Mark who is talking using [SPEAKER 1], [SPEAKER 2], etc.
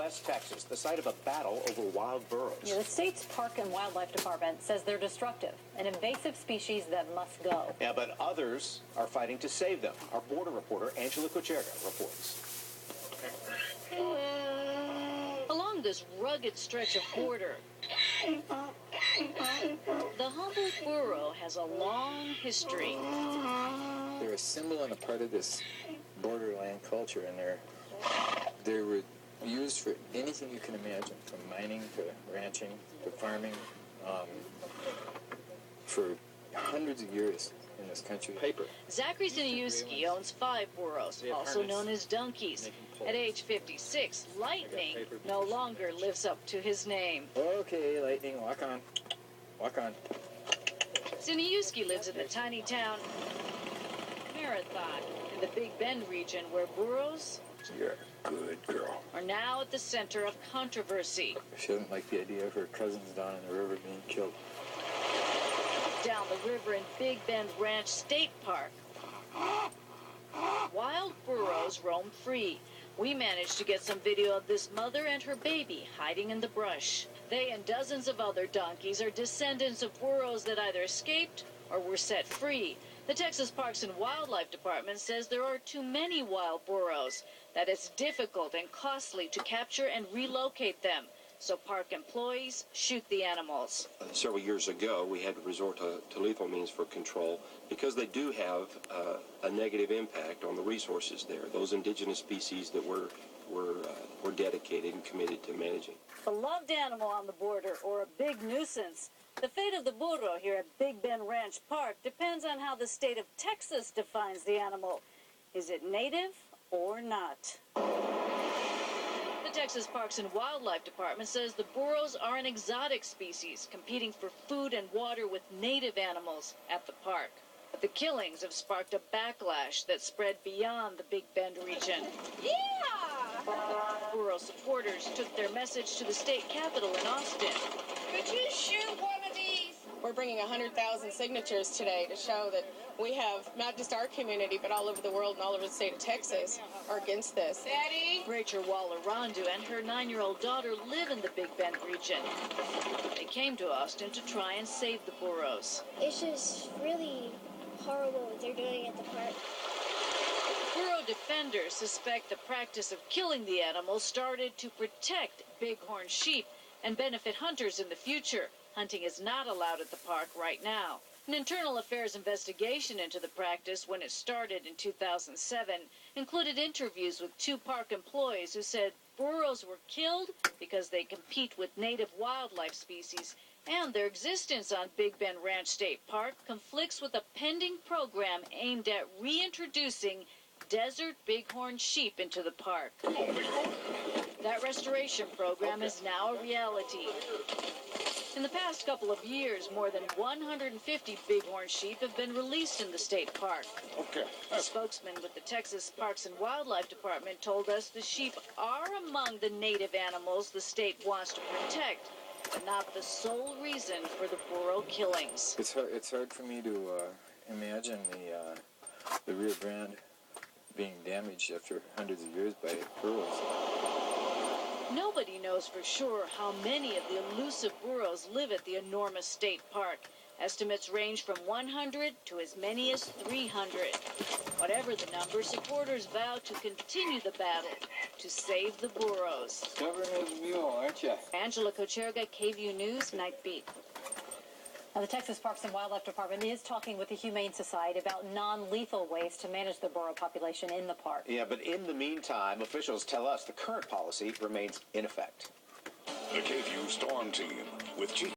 [SPEAKER 1] West Texas, the site of a battle over wild burros.
[SPEAKER 2] Yeah, the state's Park and Wildlife Department says they're destructive, an invasive species that must go.
[SPEAKER 1] Yeah, but others are fighting to save them. Our border reporter, Angela Kocherga, reports.
[SPEAKER 3] Along this rugged stretch of border, the humble burro has a long history.
[SPEAKER 4] They're a symbol and a part of this borderland culture, and they were used for anything you can imagine, from mining to ranching to farming, for hundreds of years in this country.
[SPEAKER 3] Zachary Siniuski owns 5 burros, also known as donkeys. At age 56, Lightning no longer lives up to his name.
[SPEAKER 4] Okay, Lightning, walk on. Walk on.
[SPEAKER 3] Siniuski lives in the tiny town Marathon in the Big Bend region, where burros
[SPEAKER 4] You're a good girl.
[SPEAKER 3] are now at the center of controversy.
[SPEAKER 4] She doesn't like the idea of her cousins down in the river being killed.
[SPEAKER 3] Down the river in Big Bend Ranch State Park, wild burros roam free. We managed to get some video of this mother and her baby hiding in the brush. They and dozens of other donkeys are descendants of burros that either escaped or were set free. The Texas Parks and Wildlife Department says there are too many wild burros, that it's difficult and costly to capture and relocate them. So park employees shoot the animals.
[SPEAKER 5] Several years ago, we had to resort to lethal means for control because they do have a negative impact on the resources there, those indigenous species that we're dedicated and committed to managing.
[SPEAKER 2] A loved animal on the border or a big nuisance. The fate of the burro here at Big Bend Ranch Park depends on how the state of Texas defines the animal. Is it native or not?
[SPEAKER 3] The Texas Parks and Wildlife Department says the burros are an exotic species competing for food and water with native animals at the park. But the killings have sparked a backlash that spread beyond the Big Bend region.
[SPEAKER 6] Yeah!
[SPEAKER 3] Burro supporters took their message to the state capitol in Austin.
[SPEAKER 6] Could you shoot one of these?
[SPEAKER 7] We're bringing 100,000 signatures today to show that we have not just our community, but all over the world and all over the state of Texas are against this.
[SPEAKER 6] Daddy?
[SPEAKER 3] Rachel Waller-Rondu and her 9-year-old daughter live in the Big Bend region. They came to Austin to try and save the burros.
[SPEAKER 8] It's just really horrible what they're doing at the park.
[SPEAKER 3] Burro defenders suspect the practice of killing the animals started to protect bighorn sheep and benefit hunters in the future. Hunting is not allowed at the park right now. An internal affairs investigation into the practice when it started in 2007 included interviews with 2 park employees who said burros were killed because they compete with native wildlife species, and their existence on Big Bend Ranch State Park conflicts with a pending program aimed at reintroducing desert bighorn sheep into the park. That restoration program is now a reality. In the past couple of years, more than 150 bighorn sheep have been released in the state park. A spokesman with the Texas Parks and Wildlife Department told us the sheep are among the native animals the state wants to protect, but not the sole reason for the burro killings.
[SPEAKER 4] It's hard for me to imagine the Rio Grande being damaged after hundreds of years by burros.
[SPEAKER 3] Nobody knows for sure how many of the elusive burros live at the enormous state park. Estimates range from 100 to as many as 300. Whatever the number, supporters vow to continue the battle to save the burros.
[SPEAKER 4] Governor's mule, aren't you?
[SPEAKER 3] Angela Kocherga, KVUE News, Night Beat.
[SPEAKER 2] Now, the Texas Parks and Wildlife Department is talking with the Humane Society about non-lethal ways to manage the burro population in the park.
[SPEAKER 1] Yeah, but in the meantime, officials tell us the current policy remains in effect.
[SPEAKER 9] The KVUE Storm Team with Chief